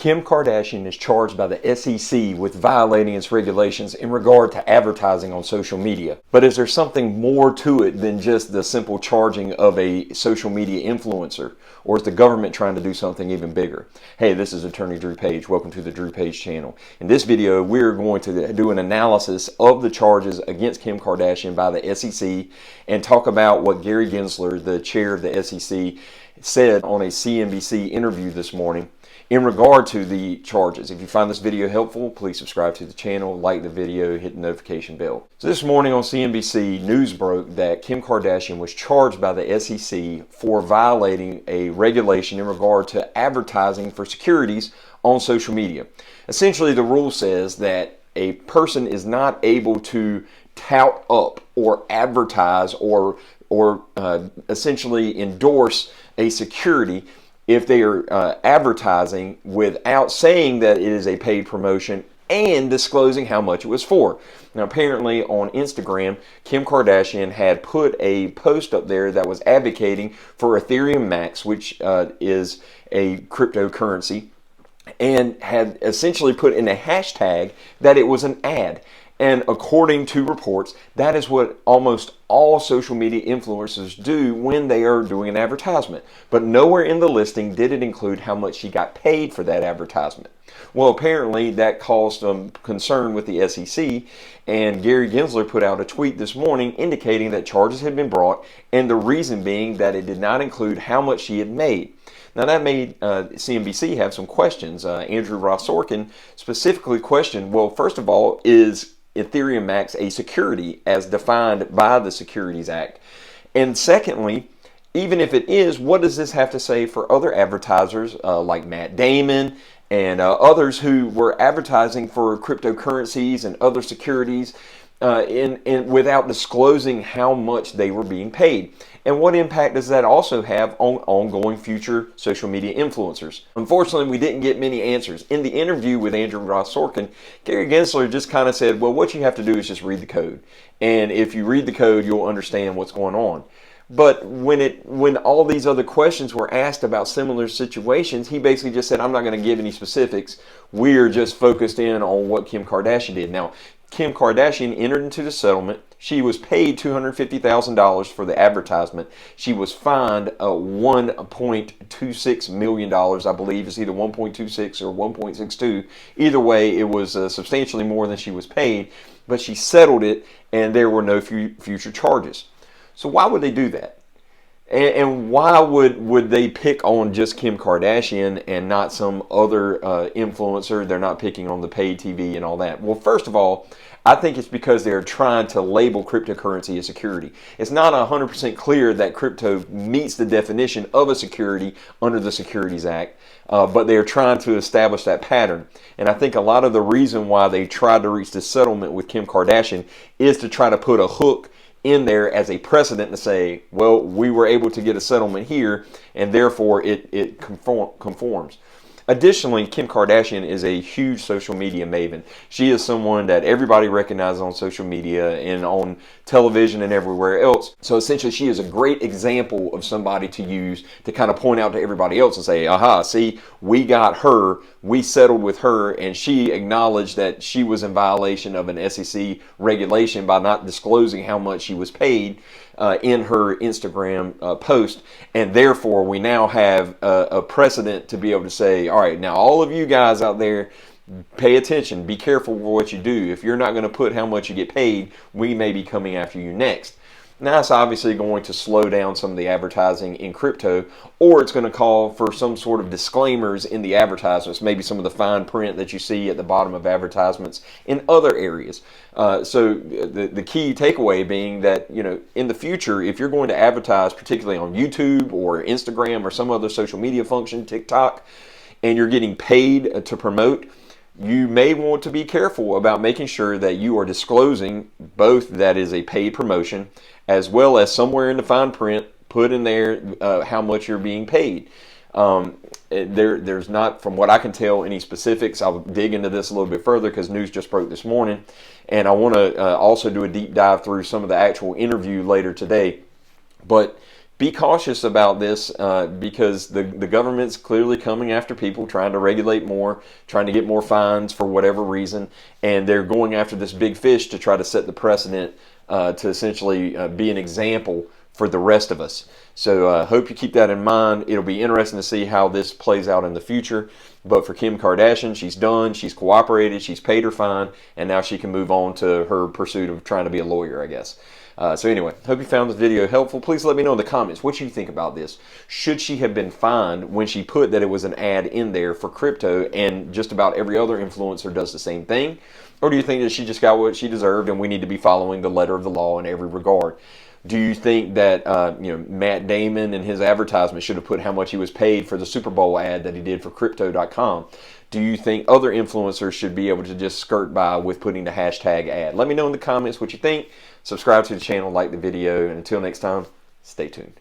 Kim Kardashian is charged by the SEC with violating its regulations in regard to advertising on social media. But is there something more to it than just the simple charging of a social media influencer? Or is the government trying to do something even bigger? Hey, this is Attorney Drew Page. Welcome to the Drew Page channel. In this video, we're going to do an analysis of the charges against Kim Kardashian by the SEC and talk about what Gary Gensler, the chair of the SEC, said on a CNBC interview this morning in regard to the charges. If you find this video helpful, please subscribe to the channel, like the video, hit the notification bell. So this morning on CNBC, news broke that Kim Kardashian was charged by the SEC for violating a regulation in regard to advertising for securities on social media. Essentially, the rule says that a person is not able to tout up or advertise or essentially endorse a security if they are advertising without saying that it is a paid promotion and disclosing how much it was for. Now, apparently on Instagram, Kim Kardashian had put a post up there that was advocating for Ethereum Max, which is a cryptocurrency, and had essentially put in a hashtag that it was an ad. And according to reports, that is what almost all social media influencers do when they are doing an advertisement. But nowhere in the listing did it include how much she got paid for that advertisement. Well, apparently that caused some concern with the SEC, and Gary Gensler put out a tweet this morning indicating that charges had been brought, and the reason being that it did not include how much she had made. Now that made CNBC have some questions. Andrew Ross Sorkin specifically questioned, well, first of all, is Ethereum Max a security as defined by the Securities Act? And secondly, even if it is, what does this have to say for other advertisers like Matt Damon and others who were advertising for cryptocurrencies and other securities without disclosing how much they were being paid? And what impact does that also have on ongoing future social media influencers? Unfortunately, we didn't get many answers. In the interview with Andrew Ross Sorkin, Gary Gensler just kind of said, well, what you have to do is just read the code. And if you read the code, you'll understand what's going on. But when all these other questions were asked about similar situations, he basically just said, I'm not going to give any specifics. We're just focused in on what Kim Kardashian did. Now, Kim Kardashian entered into the settlement. She was paid $250,000 for the advertisement. She was fined $1.26 million, I believe. It's either 1.26 or 1.62. Either way, it was substantially more than she was paid, but she settled it and there were no future charges. So why would they do that? And why would they pick on just Kim Kardashian and not some other influencer? They're not picking on the paid TV and all that. Well, first of all, I think it's because they're trying to label cryptocurrency a security. It's not 100% clear that crypto meets the definition of a security under the Securities Act, but they're trying to establish that pattern. And I think a lot of the reason why they tried to reach this settlement with Kim Kardashian is to try to put a hook in there as a precedent to say, well, we were able to get a settlement here, and therefore it conforms. Additionally, Kim Kardashian is a huge social media maven. She is someone that everybody recognizes on social media and on television and everywhere else. So essentially, she is a great example of somebody to use to kind of point out to everybody else and say, aha, see, we got her, we settled with her, and she acknowledged that she was in violation of an SEC regulation by not disclosing how much she was paid in her Instagram post, and therefore we now have a precedent to be able to say, all right, now all of you guys out there, pay attention, be careful with what you do. If you're not going to put how much you get paid, we may be coming after you next. Now, it's obviously going to slow down some of the advertising in crypto, or it's going to call for some sort of disclaimers in the advertisements, maybe some of the fine print that you see at the bottom of advertisements in other areas. So the key takeaway being that, you know, in the future, if you're going to advertise, particularly on YouTube or Instagram or some other social media function, TikTok, and you're getting paid to promote, you may want to be careful about making sure that you are disclosing both that is a paid promotion, as well as somewhere in the fine print, put in there how much you're being paid. There's not, from what I can tell, any specifics. I'll dig into this a little bit further because news just broke this morning, and I want to also do a deep dive through some of the actual interview later today. But be cautious about this because the government's clearly coming after people, trying to regulate more, trying to get more fines for whatever reason, and they're going after this big fish to try to set the precedent to essentially be an example for the rest of us. So hope you keep that in mind. It'll be interesting to see how this plays out in the future. But for Kim Kardashian, she's done, she's cooperated, she's paid her fine, and now she can move on to her pursuit of trying to be a lawyer, I guess. So anyway, hope you found this video helpful. Please let me know in the comments what you think about this. Should she have been fined when she put that it was an ad in there for crypto and just about every other influencer does the same thing? Or do you think that she just got what she deserved and we need to be following the letter of the law in every regard? Do you think that Matt Damon and his advertisement should have put how much he was paid for the Super Bowl ad that he did for Crypto.com? Do you think other influencers should be able to just skirt by with putting the hashtag ad? Let me know in the comments what you think. Subscribe to the channel, like the video, and until next time, stay tuned.